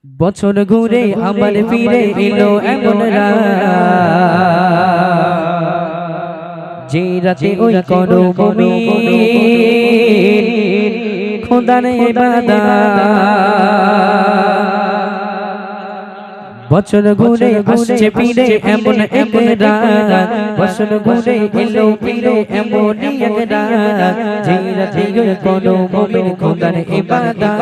বছর ঘুরে আবার ফিরে এলো এমন রাত, যে রাতে ওই করো মুমিন খোদার ইবাদত। বছর ঘুরে আসছে ফিরে এমন এক রাত, বছর ঘুরে এলো ফিরে এমন এক রাত, যে রাতে ওই করো মুমিন খোদার ইবাদত।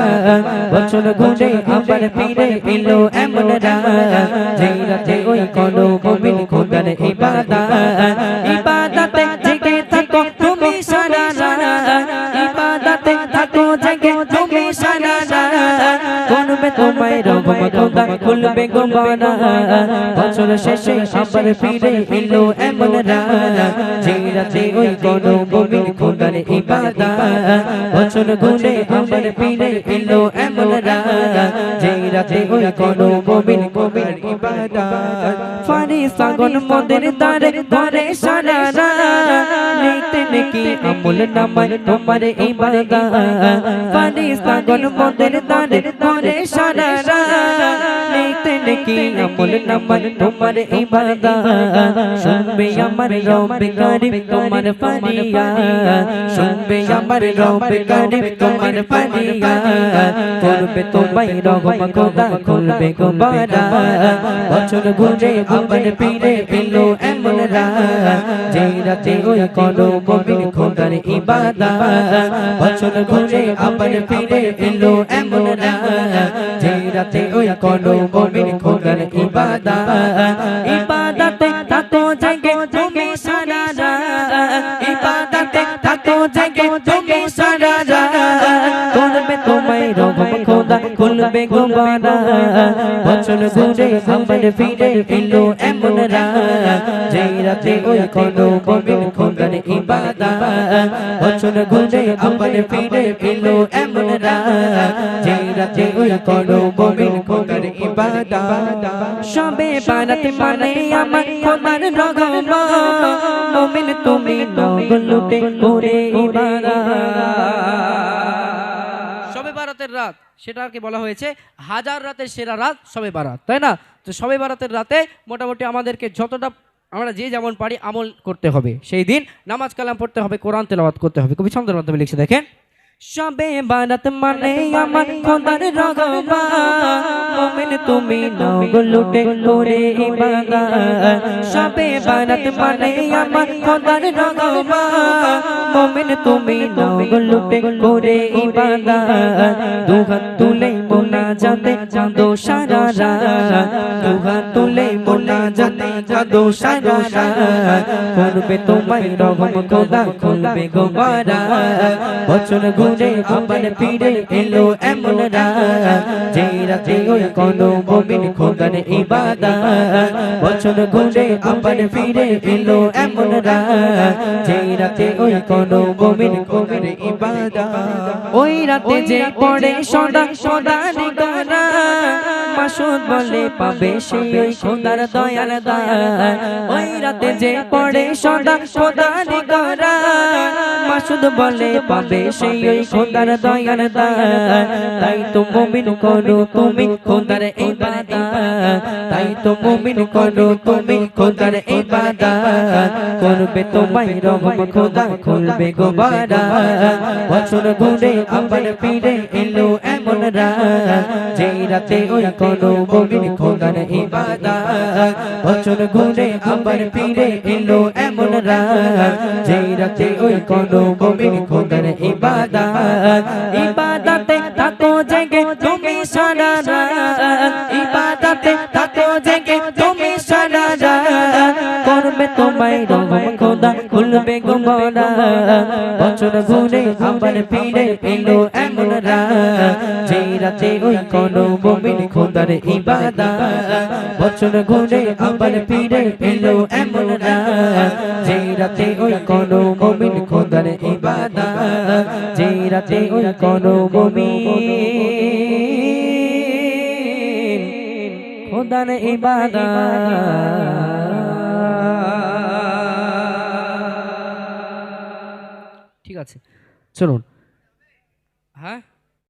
বছর ঘুরে আবার ফিরে এলো এমন রাত, যে রাতে ওই করো মুমিন খোদার ইবাদত। ইবাদতে জেগে থাকো তুমি সারা রাত, ইবাদতে থাকো জেগে তুমি সারা রাত, করবে তোমায় রহম খোদা খুলবে গোবানা। বছর শেষে আবার ফিরে এলো এমন রাত, যে রাতে ওই করো মুমিন খোদার ইবাদত। বছর ঘুরে আবার ফিরে এলো এমন রাত, যে রাতে ওই করো মুমিন খোদার ইবাদত। ফারিস্তাগণ মোদের দ্বারে ধরে সারা রাত, লিখতে নেকি আমল নামায় তোমার ইবাদত। ফারিস্তাগণ মোদের দ্বারে ধরে সারা রাত, লিখতে নেকি আমল নামায় তোমার ইবাদত। শুনবে আমার রব্বে কারীম তোমার ফরিয়াদ, শুনবে আমার রব্বে কারীম তোমার ফরিয়াদ, করবে তোমায় রহম খোদা খুলবে গোবানা। বছর ঘুরে আবার ফিরে এলো এমন রাত, যে রাতে ওই করো মুমিন খোদার ইবাদত। বছর ঘুরে আবার ফিরে এলো এমন রাত, যে রাতে ওই করো মুমিন খোদার ইবাদত। ইবাদতে থাকো জেগে তুমি সারা রাত, ইবাদতে থাকো জেগে তুমি সারা রাত, করবে তোমায় রহম খোদা খুলবে গোবানা। বছর ঘুরে আবার ফিরে এলো এমন রাত, যে রাতে ওই করো মুমিন খোদার ইবাদত। বছর ঘুরে আবার ফিরে এলো এমন রাত, যে রাতে ওই করো মুমিন খোদার ইবাদত। সবে বারাত মানে আমার খোদার রহমত, মুমিন তুমি নগ লুটে করে ইবাদত। শবে বারাতের রাত সেটাকে বলা হয়েছে হাজার রাতের সেরা রাত শবে বারাত, তাই না? তো শবে বারাতের রাতে মোটামুটি আমাদেরকে যতটা আমরা যে যেমন পারি আমল করতে হবে। সেই দিন নামাজ কালাম পড়তে হবে, কোরআন তেলাওয়াত করতে হবে। কবি ছন্দের মাধ্যমে লিখছে দেখেন, শবে বারাত মানে আমার খোদার রহমত, মুমিন তুমি নগ লুটে করে ইবাদত। শবে বারাত মানে আমার খোদার রহমত, মুমিন তুমি নগ লুটে করে ইবাদত। দুহাত তুলে মুনাজাতে কাঁদো সারা রাত, দুহাত তুলে মুনাজাতে কাঁদো সারা রাত, করবে তোমায় রহম খোদা খুলবে গোবানা। বছর ঘুরে আবার ফিরে এলো এমন রাত, যে রাতে ওই করো মুমিন খোদার ইবাদত। বছর ঘুরে আবার ফিরে এলো এমন রাত, যে রাতে ওই করো মুমিন খোদার ইবাদত। ওই রাতে যে পড়ে সদা সদা নিগরা, মাসুদ বলে পাবে সেই খোদার দয়ার দান। ওই রাতে যে পড়ে সদা সদা নিগরা, মাসুদ বলে পাবে সেই খোদার দয়ার দান। তাই তো মুমিন করো তুমি খোদার ইবাদত, তাই তো মুমিন করো তুমি খোদার ইবাদত, করবে তোমায় রহম খোদা খুলবে গোবানা। বছর ঘুরে আবার ফিরে এলো এমন রাত, যে রাতে ওই করো মুমিন খোদার ইবাদত। বছর ঘুরে আবার ফিরে এলো এমন রাত, যে রাতে ওই করো মুমিন খোদার ইবাদত। ইবাদতে থাকো জেগে তুমি সারা রাত, ইবাদতে থাকো জেগে তুমি সারা রাত, করবে তোমায় রহম খোদা খুলবে গোবানা। বছর ঘুরে আবার ফিরে এলো এমন রাত, যে রাতে ওই করো মুমিন খোদার ইবাদত। বছর ঘুরে আবার ফিরে এলো এমন রাত, যে রাতে ওই করো মুমিন খোদার ইবাদত, যে রাতে ওই করো মুমিন খোদার ইবাদত। ঠিক আছে, চলুন।